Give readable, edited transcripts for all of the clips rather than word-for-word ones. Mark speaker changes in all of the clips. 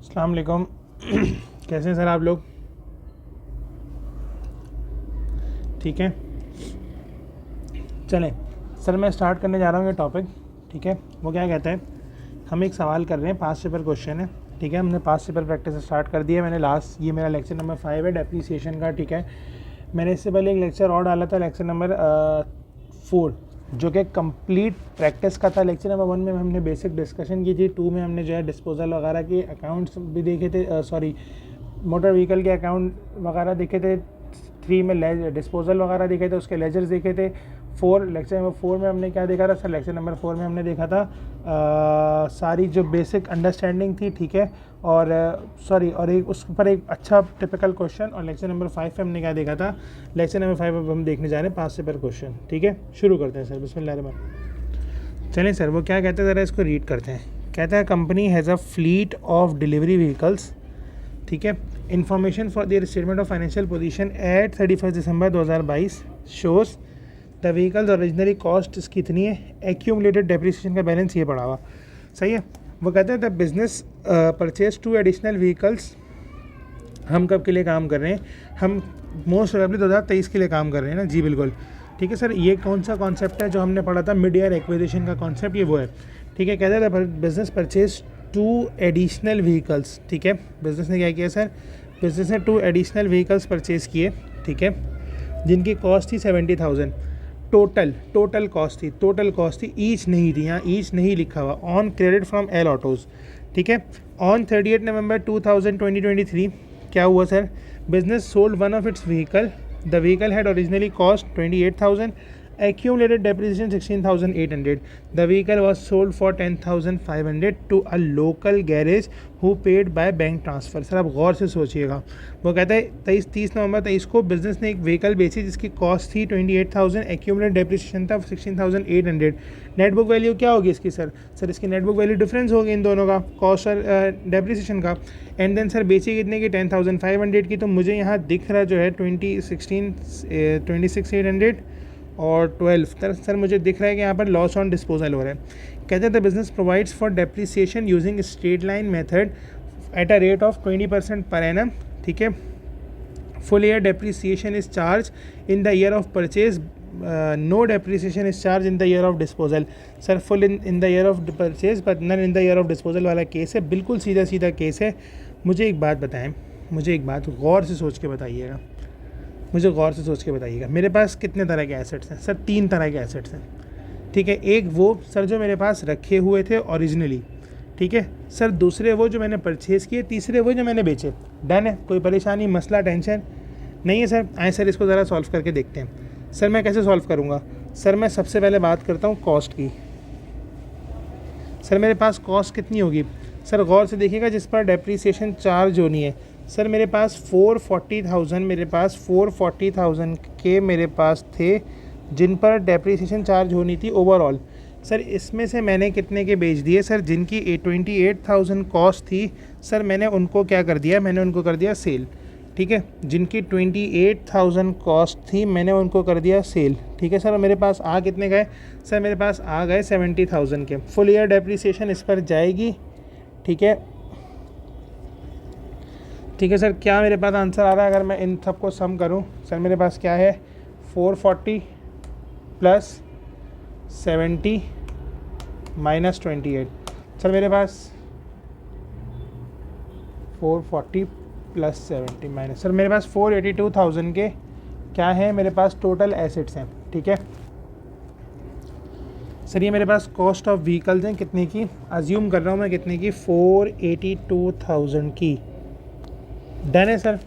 Speaker 1: अस्सलाम वालेकुम। कैसे हैं सर आप लोग? ठीक है, चलें सर, मैं स्टार्ट करने जा रहा हूँ ये टॉपिक। ठीक है, वो क्या कहता है, हम एक सवाल कर रहे हैं, पास्ट पेपर क्वेश्चन है। ठीक है, हमने पास्ट पेपर प्रैक्टिस स्टार्ट कर दिया है। मैंने ये मेरा लेक्चर नंबर 5 है डेप्रीसिएशन का। ठीक है, मैंने इससे पहले एक लेक्चर और डाला था, लेक्चर नंबर 4, जो कि कंप्लीट प्रैक्टिस का था। लेक्चर नंबर 1 में हमने बेसिक डिस्कशन की थी, 2 में हमने जो है डिस्पोजल वगैरह के अकाउंट्स भी देखे थे, मोटर व्हीकल के अकाउंट वगैरह देखे थे। 3 में डिस्पोजल वगैरह देखे थे, उसके लेजर्स देखे थे। लेक्चर नंबर 4 में हमने क्या देखा था सर? लेक्चर नंबर 4 में हमने देखा था सारी जो बेसिक अंडरस्टैंडिंग थी। ठीक है, और एक उस पर एक अच्छा टिपिकल क्वेश्चन। और लेक्चर नंबर 5 पे हमने क्या देखा था? लेक्चर नंबर 5 अब हम देखने जा रहे हैं पास्ट पेपर क्वेश्चन। ठीक है, शुरू करते हैं सर, बिस्मिल्लाह। चलें सर, वो क्या कहते हैं ज़रा इसको रीड करते हैं। कहता है company has a fleet of delivery vehicles. ठीक है, information for the statement of financial position at 31 December 2022 shows the vehicles originally cost इसकी इतनी है, एक्यूमुलेटेड डेप्रिसिएशन का बैलेंस ये पड़ा हुआ। सही है, वो कहते हैं the business purchase 2 additional vehicles. हम कब के लिए काम कर रहे हैं? हम मोस्ट प्रोबेबली 2023 के लिए काम कर रहे हैं ना जी, बिल्कुल। ठीक है सर, ये कौन सा कॉन्सेप्ट है जो हमने पढ़ा था, मिड ईयर एक्विजिशन का कॉन्सेप्ट, ये वो है। ठीक है, कहते हैं बिजनेस परचेज 2 एडिशनल व्हीकल्स। ठीक है, बिजनेस ने क्या किया सर? बिजनेस ने 2 एडिशनल व्हीकल्स परचेज़ किए। ठीक है, जिनकी कॉस्ट थी 70,000। टोटल कॉस्ट थी, ईच नहीं थी, यहाँ ईच नहीं लिखा हुआ, on credit from L autos. ठीक है, ऑन 30 नवंबर 2023 क्या हुआ sir? Business sold one of its vehicle. The vehicle had originally cost 28,000, accumulated depreciation 16,800. The vehicle was sold for 10,500 to a local garage who paid by bank transfer. Sir आप गौर से सोचिएगा, वो कहता है 30 नवंबर 23 को बिजनेस ने एक व्हीकल बेची जिसकी कॉस्ट थी 28,000, एक्यूमुलेटेड डेप्रिसिएशन था 16,800। नेट बुक वैल्यू क्या होगी इसकी सर? इसकी नेट बुक वैल्यू डिफरेंस होगी इन दोनों का, कॉस्ट और डेप्रिसिएशन का। एंड देन सर बेची कितने की? 10,500 की। तो मुझे यहाँ दिख रहा जो है 26,800 और 12। सर मुझे दिख रहा है कि यहाँ पर लॉस ऑन डिस्पोजल हो रहा है। कहते हैं the business provides for depreciation using straight line method at a rate of 20% per annum. ठीक है, full year depreciation is charge in the year of purchase, no depreciation is charge in the year of disposal. Sir full in the year of purchase but none in the year of disposal वाला case है, बिल्कुल सीधा case है। मुझे एक बात बताएं, गौर से सोच के बताइएगा, मेरे पास कितने तरह के एसेट्स हैं सर? 3 तरह के एसेट्स हैं। ठीक है, एक वो सर जो मेरे पास रखे हुए थे ओरिजिनली। ठीक है सर, दूसरे वो जो मैंने परचेज़ किए, तीसरे वो जो मैंने बेचे। डन है, कोई परेशानी, मसला, टेंशन नहीं है सर? आए सर इसको ज़रा सॉल्व करके देखते हैं। सर मैं कैसे सॉल्व करूँगा? सर मैं सबसे पहले बात करता हूँ कॉस्ट की। सर मेरे पास कॉस्ट कितनी होगी? सर गौर से देखिएगा, जिस पर डेप्रीसिएशन चार्ज होनी है। सर मेरे पास 440,000 के मेरे पास थे जिन पर डेप्रीसिएशन चार्ज होनी थी ओवरऑल। सर इसमें से मैंने कितने के बेच दिए सर? जिनकी 28,000 कॉस्ट थी सर, मैंने उनको क्या कर दिया? मैंने उनको कर दिया सेल। ठीक है, जिनकी 28,000 कॉस्ट थी मैंने उनको कर दिया सेल। ठीक है सर, मेरे पास आ कितने गए? सर मेरे पास आ गए 70,000 के। फुल ईयर डेप्रीसिएशन इस पर जाएगी। ठीक है सर, क्या मेरे पास आंसर आ रहा है? अगर मैं इन सबको सम करूं सर, मेरे पास क्या है? 440 प्लस 70 माइनस 28। सर मेरे पास 440 प्लस 70 माइनस, सर मेरे पास 482,000 के क्या है मेरे पास टोटल एसेट्स हैं। ठीक है सर, ये मेरे पास कॉस्ट ऑफ व्हीकल्स हैं कितने की? अज्यूम कर रहा हूँ मैं कितने की? 482,000 की। डन है सर।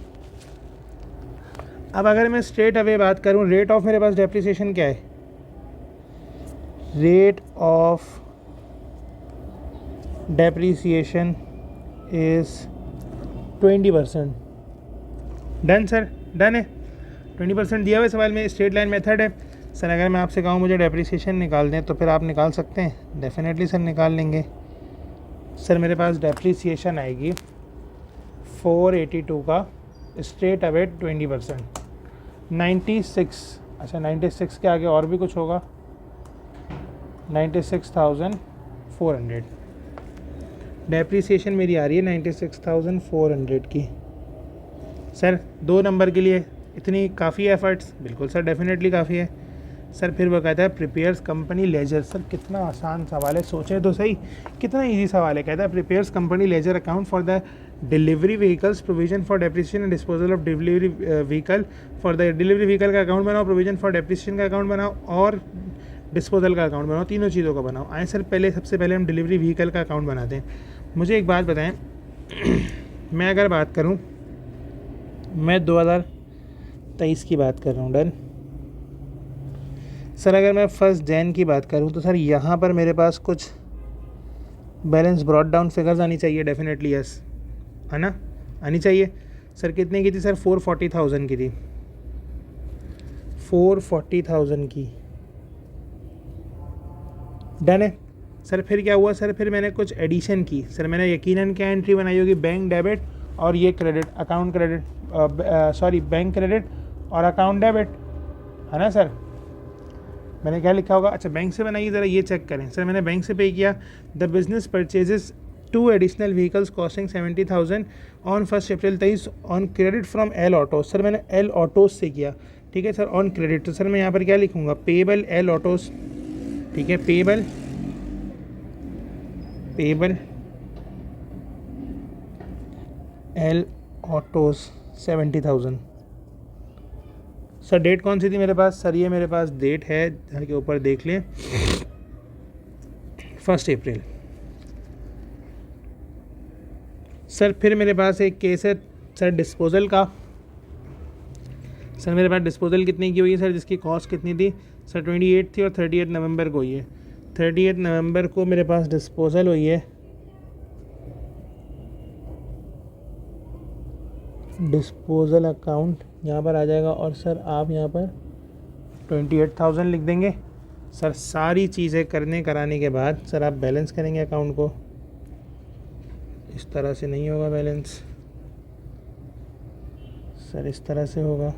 Speaker 1: अब अगर मैं स्ट्रेट अवे बात करूं, रेट ऑफ मेरे पास डेप्रिसिएशन क्या है? Rate of depreciation is 20%। Done sir, done है। 20% दिया हुआ सवाल में, स्ट्रेट लाइन मेथड है। सर अगर मैं आपसे कहूँ मुझे डेप्रिसिएशन निकाल दें तो फिर आप निकाल सकते हैं? डेफिनेटली सर निकाल लेंगे। सर मेरे पास डेप्रिसिएशन आएगी 482 का स्ट्रेट अवे 20%, 96। अच्छा 96 के आगे और भी कुछ होगा, 96,400। डेप्रीसिएशन मेरी आ रही है 96,400 की। सर 2 नंबर के लिए इतनी काफ़ी एफर्ट्स? बिल्कुल सर, डेफिनेटली काफ़ी है सर। फिर वो कहता है प्रिपेयर्स कंपनी लेजर। सर कितना आसान सवाल है, सोचें तो सही, कितना इजी सवाल है। कहता है prepares company ledger account for the delivery vehicles, provision for depreciation and disposal of delivery vehicle. For the delivery vehicle का अकाउंट बनाओ, प्रोविजन फॉर डेप्रिसिएशन का अकाउंट बनाओ और डिस्पोजल का अकाउंट बनाओ, तीनों चीज़ों का बनाओ। आए सर सबसे पहले हम डिलीवरी व्हीकल का अकाउंट बनाते हैं। मुझे एक बात बताएं मैं अगर बात करूं, मैं 2023 की बात कर रहा हूं, डन। सर अगर मैं 1 जनवरी की बात करूं तो सर यहाँ पर मेरे पास कुछ बैलेंस ब्रॉड डाउन फिगर्स आनी चाहिए, डेफिनेटली यस, है ना, आनी चाहिए। सर कितने की थी सर? 440,000 की थी, 440,000 की, डन है सर। फिर क्या हुआ सर? फिर मैंने कुछ एडिशन की सर। मैंने यकीनन क्या एंट्री बनाई होगी? बैंक डेबिट और ये credit, account credit, sorry bank credit और अकाउंट डेबिट, है ना सर। मैंने क्या लिखा होगा? अच्छा बैंक से बनाइए, ज़रा ये चेक करें सर। मैंने बैंक से पे किया। The business purchases 2 additional vehicles costing 70,000 on 1 April 23 on credit from L autos. Sir मैंने एल ऑटोज से किया, ठीक है सर, ऑन क्रेडिट। तो सर मैं यहाँ पर क्या लिखूँगा? पेबल एल ऑटोज, ठीक है, payable L Autos 70,000। Sir date कौन सी थी मेरे पास? सर ये मेरे पास डेट है, घर के ऊपर देख लें, 1 अप्रैल। सर फिर मेरे पास एक केस है सर डिस्पोजल का। सर मेरे पास डिस्पोजल कितने की हुई है सर, जिसकी कॉस्ट कितनी थी सर? 28 थी और 38 नवंबर को हुई है। 38 नवंबर को मेरे पास डिस्पोजल हुई है, डिस्पोजल अकाउंट यहाँ पर आ जाएगा और सर आप यहाँ पर 28,000 लिख देंगे। सर सारी चीज़ें कराने के बाद सर आप बैलेंस करेंगे अकाउंट को। इस तरह से नहीं होगा बैलेंस सर, इस तरह से होगा।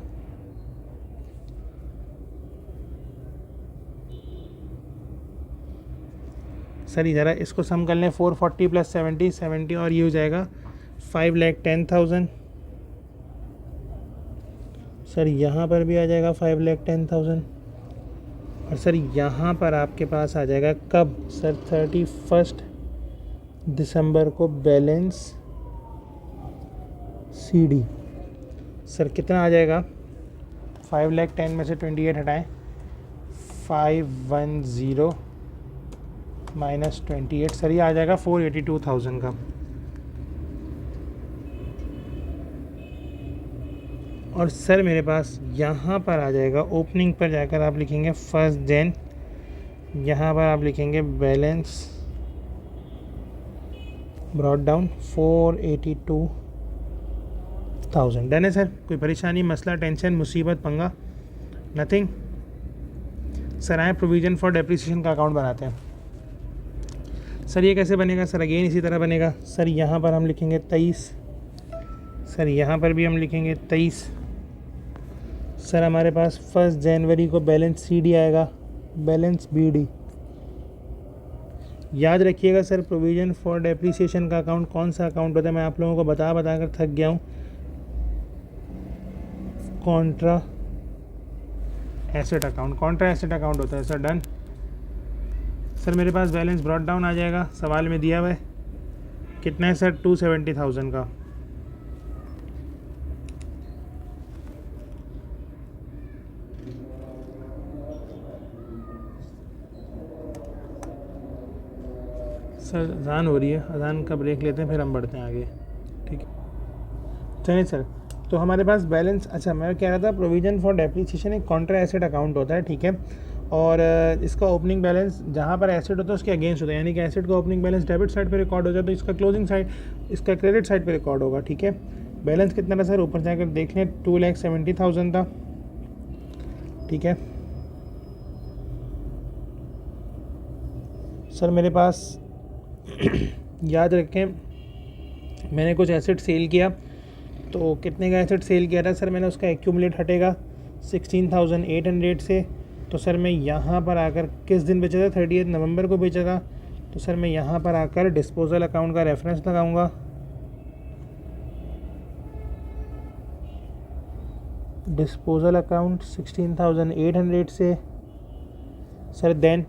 Speaker 1: सर ज़रा इसको सम कर लें, 440 + 70 और ये हो जाएगा 5,10,000। सर यहाँ पर भी आ जाएगा 5,10,000 और सर यहाँ पर आपके पास आ जाएगा कब सर? 31 दिसंबर को बैलेंस CD। सर कितना आ जाएगा? 5,10,000 में से 28 हटाएं, 510 - 28, सर ये आ जाएगा 482,000 का। और सर मेरे पास यहाँ पर आ जाएगा, ओपनिंग पर जाकर आप लिखेंगे 1 जनवरी, यहाँ पर आप लिखेंगे बैलेंस ब्रॉड डाउन 482,000। डन है सर? कोई परेशानी, मसला, टेंशन, मुसीबत, पंगा? नथिंग। सर आए प्रोविज़न फॉर डेप्रिसिएशन का अकाउंट बनाते हैं। सर ये कैसे बनेगा सर? अगेन इसी तरह बनेगा सर। यहाँ पर हम लिखेंगे 23, सर यहाँ पर भी हम लिखेंगे 23। सर हमारे पास 1 जनवरी को बैलेंस CD आएगा, बैलेंस BD। याद रखिएगा सर, प्रोविज़न फॉर डेप्रिसिएशन का अकाउंट कौन सा अकाउंट होता है? मैं आप लोगों को बता कर थक गया हूँ। Contra asset account, Contra asset account होता है सर। डन। सर मेरे पास बैलेंस ब्रॉड डाउन आ जाएगा, सवाल में दिया हुआ है कितना है सर? 270,000 का। सर अजान हो रही है, अजान का ब्रेक लेते हैं फिर हम बढ़ते हैं आगे, ठीक है? चलिए सर, तो हमारे पास बैलेंस, अच्छा मैं कह रहा था प्रोविज़न फॉर डेप्रिसिएशन एक कॉन्ट्रा एसेट अकाउंट होता है, ठीक है, और इसका ओपनिंग बैलेंस जहाँ पर एसेट होता है उसके अगेंस्ट होता है, यानी कि एसेट का ओपनिंग बैलेंस डेबिट साइड पे रिकॉर्ड हो जाता है तो इसका क्लोजिंग साइड, इसका क्रेडिट साइड पे रिकॉर्ड होगा, ठीक है। बैलेंस कितना था सर? ऊपर जाकर देख लें, 2,70,000 था, ठीक है। सर मेरे पास याद रखें मैंने कुछ एसेट सेल किया, तो कितने का एसेट सेल किया था सर मैंने? उसका एक्यूमुलेट हटेगा 16,800 से। तो सर मैं यहाँ पर आकर किस दिन बेचा था? 30 नवंबर को बेचा था। तो सर मैं यहाँ पर आकर डिस्पोजल अकाउंट का रेफरेंस लगाऊंगा। डिस्पोजल अकाउंट 16,800 से सर देन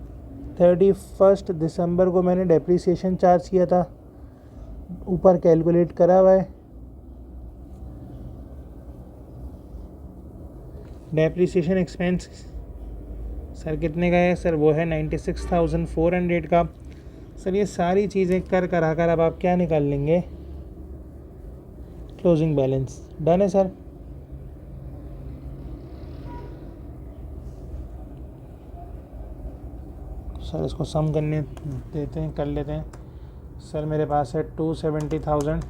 Speaker 1: 31 दिसंबर को मैंने डेप्रीसिएशन चार्ज किया था, ऊपर कैलकुलेट करा हुआ है। डेप्रीसिएशन एक्सपेंस सर कितने का है सर, वो है 96,400 का। सर ये सारी चीज़ें कर अब आप क्या निकाल लेंगे, क्लोजिंग बैलेंस। डन है सर। सर इसको सम करने देते हैं, कर लेते हैं। सर मेरे पास है 270,000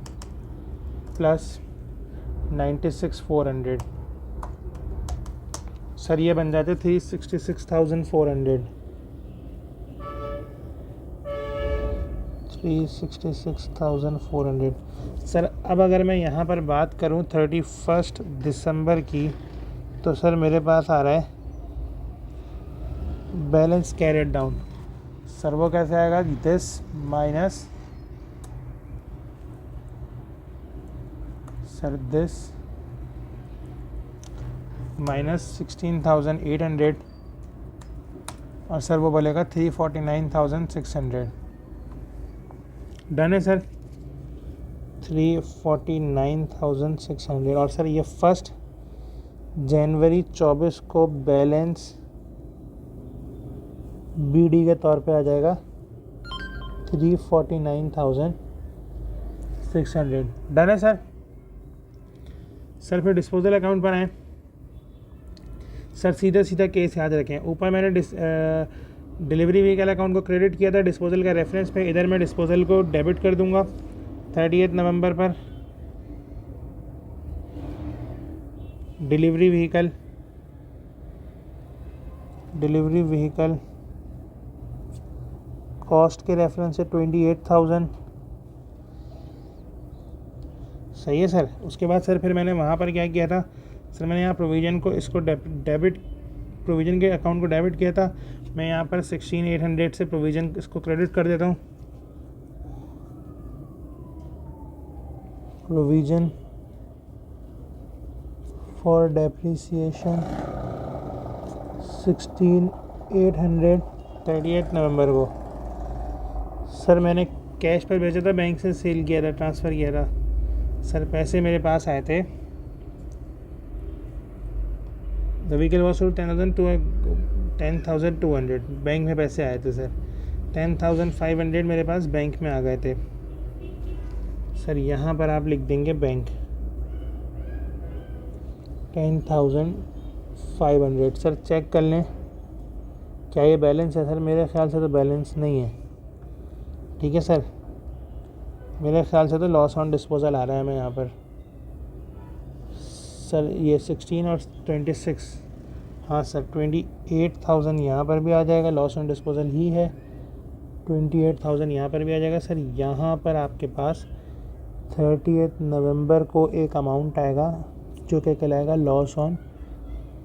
Speaker 1: प्लस 96,400। सर ये बन जाते 366,400। 366,400। सर अब अगर मैं यहाँ पर बात करूँ 31 दिसंबर की, तो सर मेरे पास आ रहा है बैलेंस कैरिड डाउन। सर वो कैसे आएगा, this minus sir this minus 16,800 और सर वो बोलेगा 349,600। डन है सर, 349,600। और सर ये 1 जनवरी 24 को बैलेंस बीडी के तौर पे आ जाएगा 349,600। डन है सर। सर फिर डिस्पोजल अकाउंट पर आए। सर सीधा केस याद रखें, ऊपर मैंने डिलीवरी व्हीकल अकाउंट को क्रेडिट किया था डिस्पोजल का रेफरेंस पे, इधर मैं डिस्पोजल को डेबिट कर दूंगा 30 नवंबर पर। डिलीवरी व्हीकल कॉस्ट के रेफरेंस से 28,000। सही है सर। उसके बाद सर फिर मैंने वहाँ पर क्या किया था, सर मैंने यहाँ प्रोविज़न को इसको डेबिट प्रोविज़न के अकाउंट को डेबिट किया था। मैं यहाँ पर 16,800 से प्रोविज़न इसको क्रेडिट कर देता हूँ। प्रोविज़न फॉर डेप्रिसिएशन 16,800 38 नवंबर को। सर मैंने कैश पर भेजा था, बैंक से सेल किया था, ट्रांसफ़र किया था। सर पैसे मेरे पास आए थे, the vehicle was sold 10,200 bank में पैसे आए थे सर। 10,500 मेरे पास बैंक में आ गए थे। सर यहाँ पर आप लिख देंगे बैंक 10,500। सर चेक कर लें क्या ये बैलेंस है। सर मेरे ख्याल से तो बैलेंस नहीं है, ठीक है सर। मेरे ख्याल से तो लॉस ऑन डिस्पोजल आ रहा है मैं यहाँ पर। सर ये 16 और 26, हाँ सर 28,000 यहाँ पर भी आ जाएगा, लॉस ऑन डिस्पोजल ही है। 28,000 यहाँ पर भी आ जाएगा। सर यहाँ पर आपके पास 30 नवंबर को एक अमाउंट आएगा जो कि कहलाएगा लॉस ऑन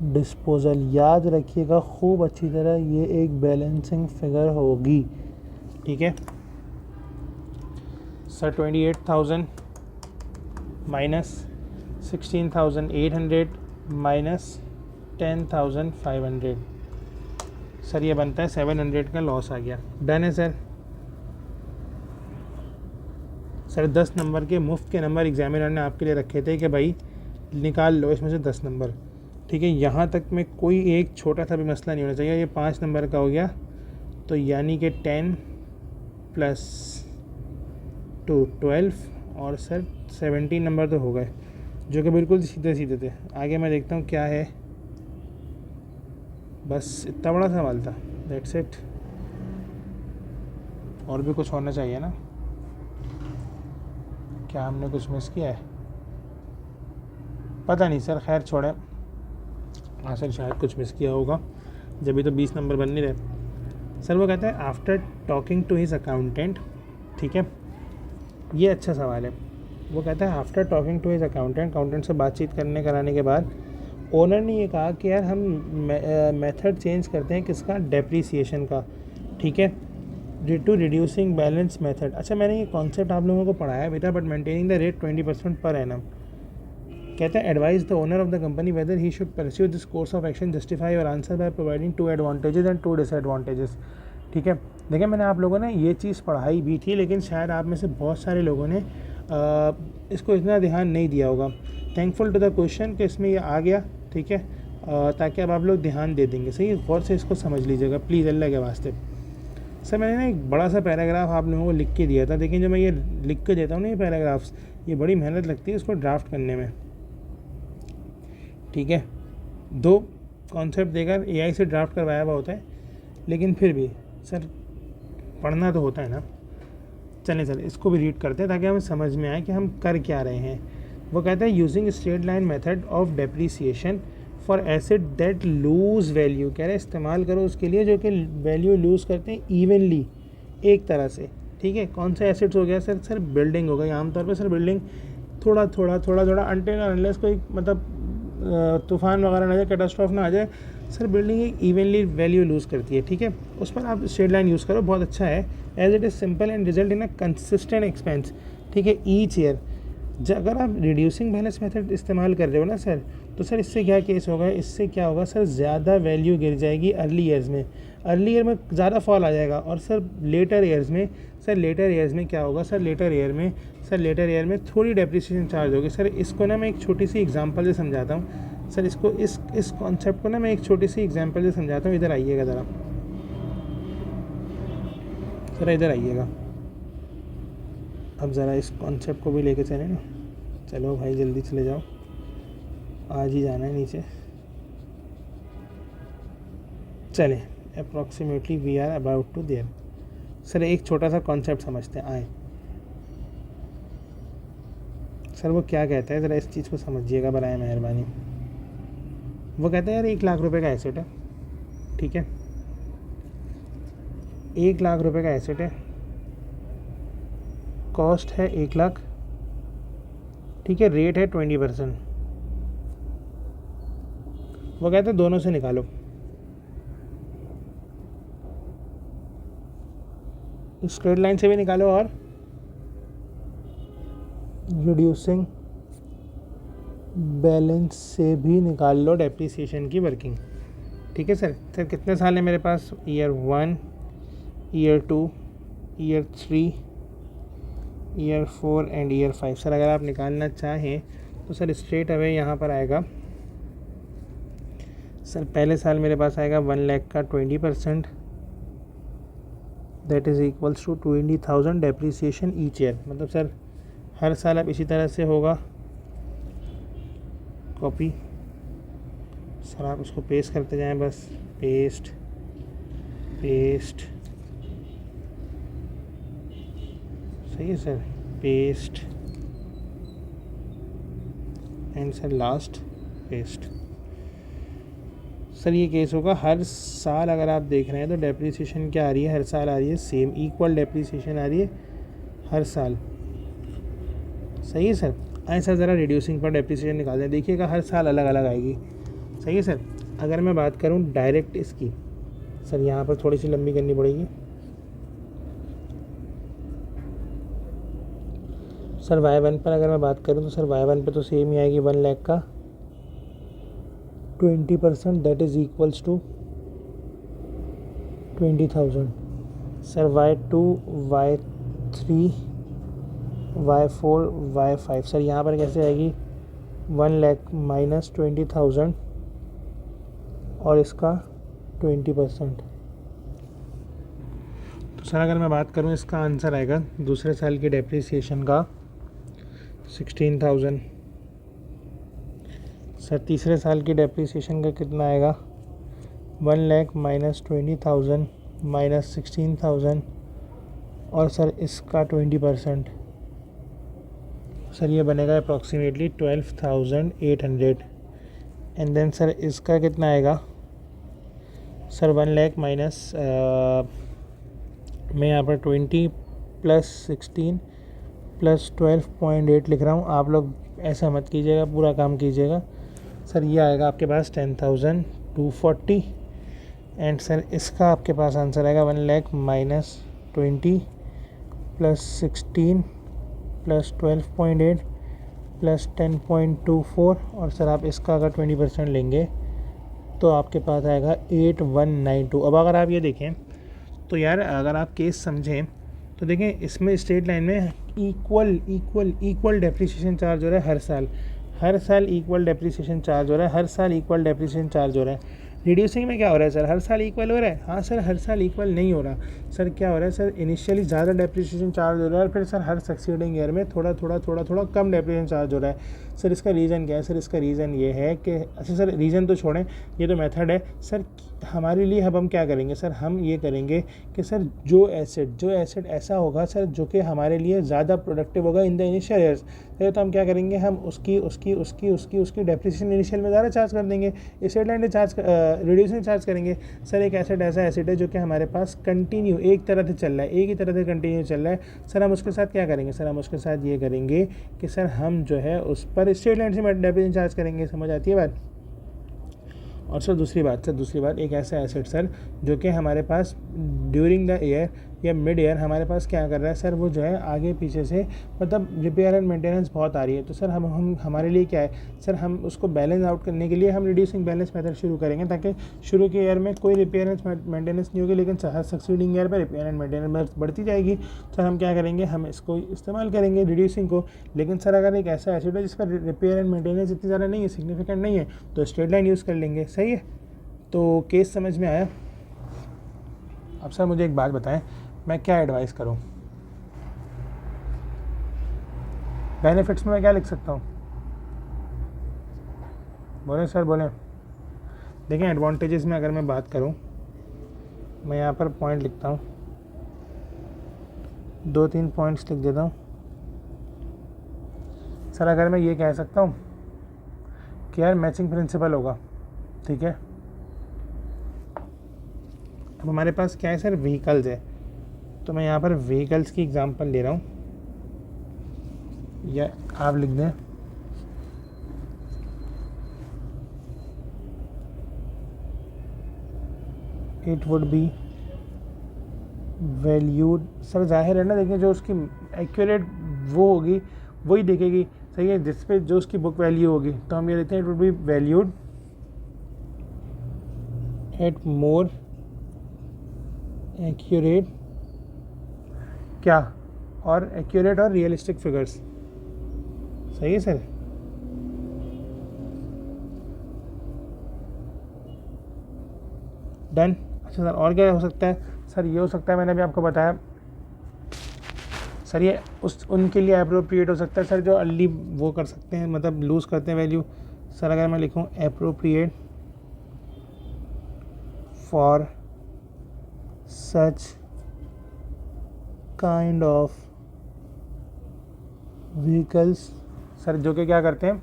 Speaker 1: डिस्पोजल। याद रखिएगा खूब अच्छी तरह, ये एक बैलेंसिंग फिगर होगी, ठीक है सर। 28,000 minus 16,800 minus 10,500। सर ये बनता है 700 का लॉस आ गया। डन है सर। सर 10 नंबर के मुफ्त के नंबर एग्जामिनर ने आपके लिए रखे थे कि भाई निकाल लो इसमें से 10 नंबर, ठीक है। यहाँ तक में कोई एक छोटा सा भी मसला नहीं होना चाहिए। ये 5 नंबर का हो गया, तो यानी कि 10 + 2 12 और सर 17 नंबर तो हो गए, जो कि बिल्कुल सीधे थे। आगे मैं देखता हूँ क्या है, बस इतना बड़ा सवाल था, दैट्स इट। और भी कुछ होना चाहिए ना, क्या हमने कुछ मिस किया है, पता नहीं सर, खैर छोड़े। हाँ सर शायद कुछ मिस किया होगा, जब भी तो 20 नंबर बन नहीं रहे। सर वो कहता है after talking to his accountant, ठीक है, ये अच्छा सवाल है। वो कहता है after talking to his accountant से बातचीत कराने के बाद ओनर ने ये कहा कि यार हम मेथड चेंज करते हैं किसका, डेप्रीसिएशन का, ठीक है। To reducing balance method. अच्छा, मैंने ये कॉन्सेप्ट आप लोगों को पढ़ाया बेटा, but maintaining the rate 20% per annum. कहता है advise the owner of the company weather he should pursue this course of action, justify your answer by providing 2 advantages and 2 disadvantages. ठीक है, देखिए मैंने आप लोगों ने ये चीज़ पढ़ाई भी थी, लेकिन शायद आप में से बहुत सारे लोगों ने इसको इतना ध्यान नहीं दिया होगा। थैंकफुल टू द क्वेश्चन कि इसमें ये आ गया। ठीक है, ताकि अब आप लोग ध्यान दे देंगे। सही, गौर से इसको समझ लीजिएगा प्लीज़, अल्लाह के वास्ते। सर मैंने ना एक बड़ा सा पैराग्राफ आप लोगों को लिख के दिया था, लेकिन जब मैं ये लिख के देता हूँ ना ये पैराग्राफ्स, ये बड़ी मेहनत लगती है इसको ड्राफ्ट करने में। ठीक है, 2 कॉन्सेप्ट देकर एआई से ड्राफ्ट करवाया हुआ होता है, लेकिन फिर भी सर पढ़ना तो होता है ना। चलें इसको भी रीड करते हैं ताकि हमें समझ में आए कि हम कर क्या रहे हैं। वो कहता है using straight line method of depreciation for asset that lose value. कह रहे हैं इस्तेमाल करो उसके लिए जो कि वैल्यू लूज़ करते हैं इवनली, एक तरह से। ठीक है, कौन से एसेट्स हो गया सर बिल्डिंग हो गई। आमतौर पर सर बिल्डिंग थोड़ा थोड़ा अनटिल अनलेस कोई मतलब तूफ़ान वगैरह ना आ जाए, कैटास्ट्रॉफ ना आ जाए, सर बिल्डिंग एक इवनली वैल्यू लूज़ करती है। ठीक है, उस पर आप स्ट्रेट लाइन यूज़ करो, बहुत अच्छा है। As it is simple and result in a consistent expense. ठीक है, ईच ईयर। अगर आप रिड्यूसिंग बैलेंस मेथड इस्तेमाल कर रहे हो ना सर, तो सर इससे क्या केस होगा, इससे क्या होगा सर, ज़्यादा वैल्यू गिर जाएगी अर्ली ईयर्स में, अर्ली ईयर में ज़्यादा फॉल आ जाएगा। और सर लेटर ईयर्स में क्या होगा सर, लेटर ईयर में थोड़ी डेप्रिसिएशन चार्ज होगी। सर इसको ना मैं एक छोटी सी एग्जांपल से समझाता हूँ। सर इसको इस कॉन्सेप्ट को ना मैं एक छोटी सी एग्जांपल से समझाता हूँ। इधर आइएगा ज़रा, सर इधर आइएगा। अब ज़रा इस कॉन्सेप्ट को भी लेके चलें ना। चलो भाई जल्दी चले जाओ, आज ही जाना है नीचे। चलें, approximately we are about to there. Sir एक छोटा सा कॉन्सेप्ट समझते हैं, आए। सर वो क्या कहता है, ज़रा इस चीज़ को समझिएगा बराए मेहरबानी। वो कहता है यार 1 लाख रुपए का एसेट है। ठीक है, 1 लाख रुपए का एसेट है, कॉस्ट है 1 लाख। ठीक है, रेट है 20%। वो कहते हैं दोनों से निकालो। स्ट्रेट लाइन से भी निकालो और रिड्यूसिंग बैलेंस से भी निकाल लो डेप्रिसिएशन की वर्किंग। ठीक है सर कितने साल है मेरे पास, year 1, year 2, year 3, year 4 and year 5। Sir अगर आप निकालना चाहें तो सर स्ट्रेट अवे यहाँ पर आएगा। सर पहले साल मेरे पास आएगा 1 लाख का 20%, that is equals to 20,000 depreciation each year. मतलब सर हर साल अब इसी तरह से होगा। कॉपी सर आप इसको पेस्ट करते जाएं, बस पेस्ट सही है sir, paste and sir last paste. Sir ये केस होगा हर साल। अगर आप देख रहे हैं तो डेप्रिसिएशन क्या आ रही है, हर साल आ रही है सेम, इक्वल डेप्रिसिएशन आ रही है हर साल। सही है सर। आए सर ज़रा रिड्यूसिंग पर डेप्रिसिएशन निकाल दें, देखिएगा हर साल अलग अलग आएगी। सही है सर। अगर मैं बात करूं डायरेक्ट इसकी, सर यहाँ पर थोड़ी सी लंबी करनी पड़ेगी। सर Y1 पर अगर मैं बात करूं तो सर Y1 पे तो सेम ही आएगी, 1 लाख का 20%, that is equals to 20,000। Sir Y2, Y3, Y4, Y5। Sir यहाँ पर कैसे आएगी, 1 लाख माइनस 20,000 और इसका 20%। तो सर अगर मैं बात करूँ इसका आंसर आएगा दूसरे साल की डेप्रिसिएशन का 16,000। सर तीसरे साल की डेप्रिसिएशन का कितना आएगा, 1 लाख माइनस 20,000 माइनस 16,000 और सर इसका 20%। सर ये बनेगा अप्रॉक्सीमेटली 12,800। एंड देन सर इसका कितना आएगा, सर 1 लाख माइनस मैं यहाँ पर 20 प्लस 16 प्लस 12.8 लिख रहा हूँ, आप लोग ऐसा मत कीजिएगा, पूरा काम कीजिएगा। सर ये आएगा आपके पास 10,240 एंड सर इसका आपके पास आंसर आएगा 1 lakh minus 20 plus 16 plus 12.8 plus 10.24 और सर आप इसका अगर 20% लेंगे तो आपके पास आएगा 8192। अब अगर आप ये देखें तो यार अगर आप केस समझें तो देखें इसमें स्ट्रेट लाइन में इक्वल डेप्रिसिएशन चार्ज हो रहा है हर साल इक्वल डेप्रिसिएशन चार्ज हो रहा है, हर साल इक्वल डेप्रिसिएशन चार्ज हो रहा है। रिड्यूसिंग में क्या हो रहा है सर, हर साल इक्वल हो रहा है? हाँ सर, हर साल इक्वल नहीं हो रहा सर। क्या हो रहा है सर, इनिशियली ज़्यादा डेप्रिसिएशन चार्ज हो रहा है और फिर सर हर सक्सीडिंग ईयर में थोड़ा कम डेप्रिसिएशन चार्ज हो रहा है। सर इसका रीज़न क्या है? सर इसका रीज़न ये है कि अच्छा सर रीज़न तो छोड़ें, ये तो मेथड है सर। हमारे लिए अब हम क्या करेंगे सर, हम ये करेंगे कि सर जो एसेट ऐसा होगा सर जो कि हमारे लिए ज़्यादा प्रोडक्टिव होगा इन द इनिशियल ईयर्स, तो हम क्या करेंगे, हम उसकी डेप्रिसिएशन इनिशियल में ज़्यादा चार्ज कर देंगे, straight line charge reducing charge करेंगे। सर एक एसेट ऐसा एसेट है जो कि हमारे पास कंटिन्यू एक तरह से चल रहा है, एक ही तरह से कंटिन्यू चल रहा है सर, हम उसके साथ क्या करेंगे सर, हम उसके साथ ये करेंगे कि सर हम जो है उस पर स्ट्रेट लाइन से डेप्रिसिएशन चार्ज करेंगे। समझ आती है बात? और सर दूसरी बात एक ऐसा एसेट सर जो कि हमारे पास ड्यूरिंग द ईयर या मिड ईयर हमारे पास क्या कर रहा है सर, वो जो है आगे पीछे से मतलब रिपेयर एंड मेंटेनेंस बहुत आ रही है, तो सर हम हमारे लिए क्या है सर, हम उसको बैलेंस आउट करने के लिए हम रिड्यूसिंग बैलेंस मेथड शुरू करेंगे ताकि शुरू के ईयर में कोई रिपेयर एंड मेंटेनेंस नहीं होगी, लेकिन हर सक्सीडिंग ईयर पर रिपेयर एंड मेंटेनेंस बढ़ती जाएगी। सर हम क्या करेंगे, हम इसको इस्तेमाल करेंगे रिड्यूसिंग को। लेकिन सर अगर एक ऐसा एसेट है जिस पर रिपेयर एंड मेंटेनेंस इतनी ज़्यादा नहीं है, सिग्निफिकेंट नहीं है, तो स्ट्रेट लाइन यूज़ कर लेंगे। सही है, तो केस समझ में आया? अब सर मुझे एक बात बताएं, मैं क्या एडवाइस करूं? बेनिफिट्स में मैं क्या लिख सकता हूं? बोलें सर, बोलें। देखें एडवांटेजेस में अगर मैं बात करूं, मैं यहाँ पर पॉइंट लिखता हूं, 2-3 पॉइंट्स लिख देता हूं। सर अगर मैं ये कह सकता हूं कि यार मैचिंग प्रिंसिपल होगा, ठीक है। अब हमारे पास क्या है सर, व्हीकल्स है, तो मैं यहाँ पर व्हीकल्स की एग्जांपल ले रहा हूँ, या आप लिख दें it would be valued. Sir जाहिर है ना, देखिए जो उसकी एक्यूरेट वो होगी वही देखेगी, सही है, जिस पे जो उसकी बुक वैल्यू होगी, तो हम ये देखते हैं it would be valued at more accurate क्या, और एक्यूरेट और रियलिस्टिक फिगर्स। सही है सर? डन। अच्छा सर और क्या हो सकता है? सर ये हो सकता है, मैंने अभी आपको बताया सर, ये उनके लिए अप्रोप्रिएट हो सकता है सर जो अर्ली वो कर सकते हैं, मतलब लूज़ करते हैं वैल्यू। सर अगर मैं लिखूँ appropriate for such kind of vehicles, sir जो कि क्या करते हैं,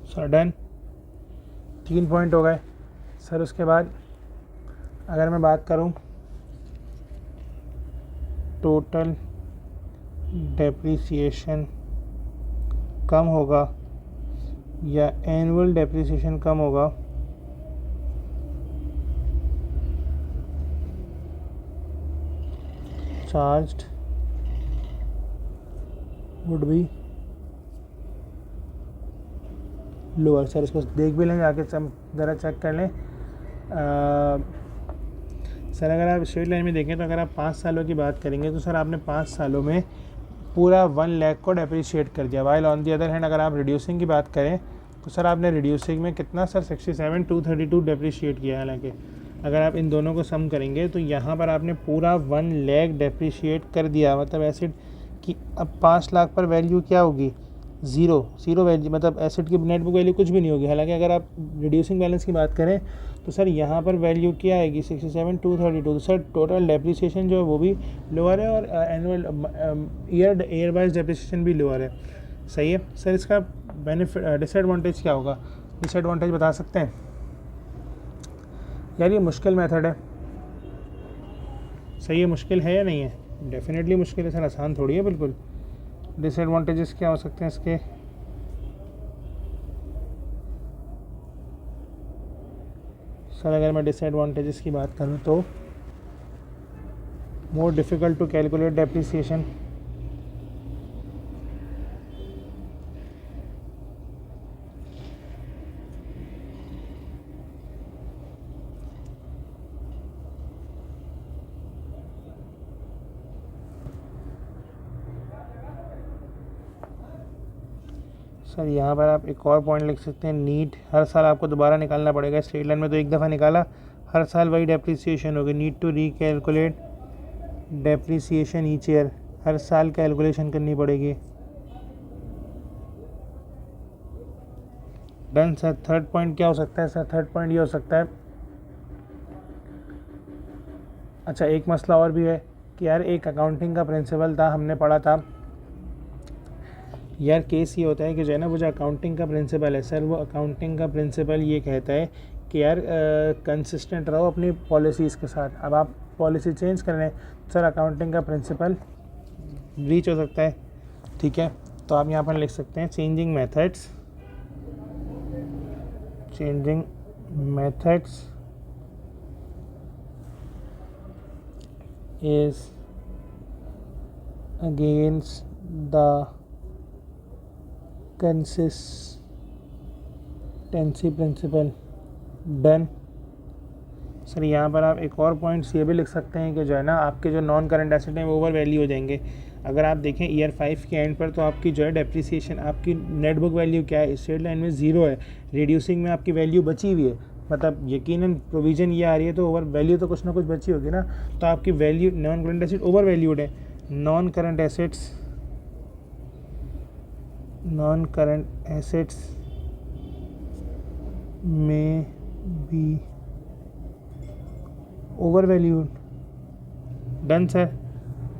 Speaker 1: सर डन। 3 पॉइंट हो गए सर। उसके बाद अगर मैं बात करूं टोटल डेप्रिसिएशन कम होगा या एनुअल डेप्रिसिएशन कम होगा, charged would be lower. Sir इसको देख भी लेंगे, आके ज़रा चेक कर लें। सर अगर आप स्ट्रेट लाइन में देखें तो अगर आप 5 सालों की बात करेंगे तो सर आपने 5 सालों में पूरा 1 लाख को डेप्रिशिएट कर दिया। While on the other hand अगर आप रिड्यूसिंग की बात करें तो सर आपने रिड्यूसिंग में कितना सर 67,232 डेप्रिशिएट किया। हालांकि अगर आप इन दोनों को सम करेंगे तो यहाँ पर आपने पूरा 1 लाख डेप्रिशिएट कर दिया, मतलब एसिड की अब 5 लाख पर वैल्यू क्या होगी, ज़ीरो वैल्यू, मतलब एसिड की नेट बुक वैल्यू कुछ भी नहीं होगी। हालांकि अगर आप रिड्यूसिंग बैलेंस की बात करें तो सर यहाँ पर वैल्यू क्या आएगी 67,232। तो सर टोटल डेप्रिसिएशन जो है वो भी लोअर है और एनुअल ईयर वाइज डेप्रिसिएशन भी लोअर है। सही है सर। इसका बेनिफिट डिसएडवांटेज क्या होगा, डिसएडवांटेज बता सकते हैं? यार ये मुश्किल मेथड है। सही है, मुश्किल है या नहीं है? डेफिनेटली मुश्किल है सर, आसान थोड़ी है बिल्कुल। डिसएडवांटेजेस क्या हो सकते हैं इसके? सर अगर मैं डिसएडवांटेजेस की बात करूं तो more difficult to calculate depreciation, sir यहाँ पर आप एक और पॉइंट लिख सकते हैं, नीड हर साल आपको दोबारा निकालना पड़ेगा। स्ट्रेट लाइन में तो एक दफ़ा निकाला, हर साल वही डेप्रिसिएशन होगी। Need to recalculate depreciation each year, हर साल कैलकुलेशन करनी पड़ेगी। Done sir. थर्ड पॉइंट क्या हो सकता है सर? थर्ड पॉइंट ये हो सकता है, अच्छा एक मसला और भी है कि यार एक अकाउंटिंग का प्रिंसिपल था, हमने पढ़ा था यार, केस ये होता है कि जो है ना वो जो अकाउंटिंग का प्रिंसिपल है सर, वो अकाउंटिंग का प्रिंसिपल ये कहता है कि यार कंसिस्टेंट रहो अपनी पॉलिसीज़ के साथ। अब आप पॉलिसी चेंज कर रहे हैं सर, अकाउंटिंग का प्रिंसिपल ब्रीच हो सकता है। ठीक है, तो आप यहाँ पर लिख सकते हैं changing methods is against the consistency principle. Done sir. यहाँ पर आप एक और पॉइंट्स ये भी लिख सकते हैं कि जो है ना आपके जो नॉन करंट एसेट हैं वो ओवर वैल्यू हो जाएंगे। अगर आप देखें ईयर 5 के एंड पर तो आपकी जो है डेप्रिसिएशन, आपकी नेट बुक वैल्यू क्या है, स्ट्रेट लाइन में 0 है, रिड्यूसिंग में आपकी वैल्यू बची हुई है, मतलब यकीनन प्रोविजन ये आ रही है तो ओवर वैल्यू तो कुछ ना कुछ बची होगी ना। तो आपकी value non current asset over valued है। नॉन करंट एसेट्स में be over valued. Done sir.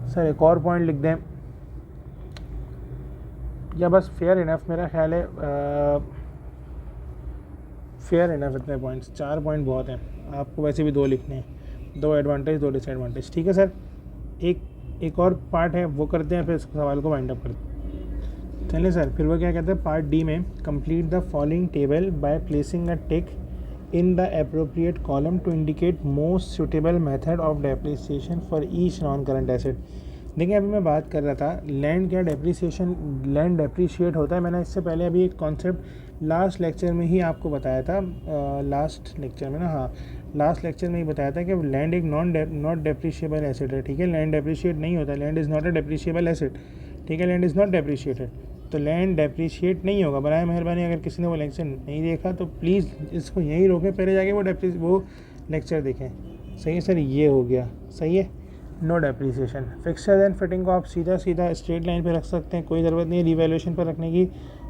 Speaker 1: Sir एक और पॉइंट लिख दें या बस फेयर इनफ? मेरा ख्याल है फेयर इनफ इतने पॉइंट्स, 4 पॉइंट बहुत हैं, आपको वैसे भी 2 लिखने हैं, 2 एडवांटेज 2 डिसएडवांटेज। ठीक है सर। एक और पार्ट है वो करते हैं, फिर इस सवाल को वाइंड अप करते हैं। चलिए सर, फिर वो क्या कहते हैं पार्ट डी में, complete the following table by placing a tick in the appropriate column to indicate most suitable method of depreciation for each non-current asset। देखिए अभी मैं बात कर रहा था लैंड क्या डेप्रिसिएशन, लैंड डेप्रिशिएट होता है। मैंने इससे पहले अभी एक कॉन्सेप्ट लास्ट लेक्चर में ही आपको बताया था, लास्ट लेक्चर में ही बताया था कि लैंड एक नॉट डेप्रिशिएबल एसेट है। ठीक है, लैंड डेप्रिशिएट नहीं होता, land is not a depreciable asset. ठीक है, लैंड इज़ नॉट डेप्रिशिएटेड, तो लैंड डेप्रिशिएट नहीं होगा। बराए मेहरबानी अगर किसी ने वो लेक्चर नहीं देखा तो प्लीज़ इसको यहीं रोकें, पहले जाके वो लेक्चर देखें। सही है सर, ये हो गया। सही है, no depreciation. Fixtures and fitting को आप सीधा स्ट्रेट लाइन पे रख सकते हैं, कोई ज़रूरत नहीं है रिवैल्यूएशन पर रखने की।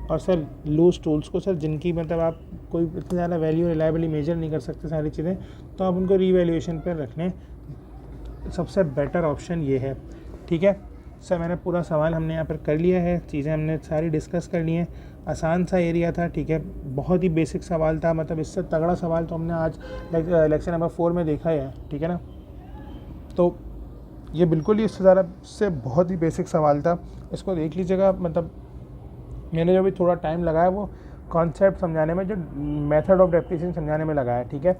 Speaker 1: और सर लूज टूल्स को सर, जिनकी मतलब आप कोई इतनी ज़्यादा वैल्यू रिलायबली मेजर नहीं कर सकते सारी चीज़ें, तो आप उनको रिवैल्यूएशन पर रखने सबसे बेटर ऑप्शन ये है। ठीक है सर, मैंने पूरा सवाल हमने यहाँ पर कर लिया है, चीज़ें हमने सारी डिस्कस कर ली हैं। आसान सा एरिया था। ठीक है, बहुत ही बेसिक सवाल था, मतलब इससे तगड़ा सवाल तो हमने आज लेक्चर नंबर 4 में देखा है। ठीक है ना, तो ये बिल्कुल ही इससे ज़्यादा से बहुत ही बेसिक सवाल था, इसको देख लीजिएगा। मतलब मैंने जो भी थोड़ा टाइम लगाया वो कॉन्सेप्ट समझाने में, जो मेथड ऑफ डेप्रिसिएशन समझाने में लगाया। ठीक है,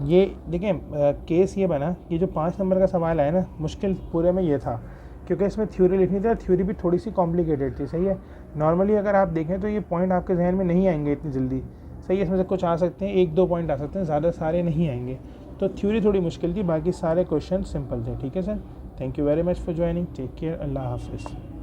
Speaker 1: ये देखिए केस ये बना, ये जो 5 नंबर का सवाल है ना, मुश्किल पूरे में ये था क्योंकि इसमें थ्योरी लिखनी थी, थ्योरी भी थोड़ी सी कॉम्प्लिकेटेड थी। सही है, नॉर्मली अगर आप देखें तो ये पॉइंट आपके जहन में नहीं आएंगे इतनी जल्दी। सही है, इसमें से कुछ आ सकते हैं, 1-2 पॉइंट आ सकते हैं, ज़्यादा सारे नहीं आएंगे। तो थ्योरी थोड़ी मुश्किल थी, बाकी सारे क्वेश्चन सिंपल थे। ठीक है sir, thank you very much for joining, take care, अल्लाह हाफिज़।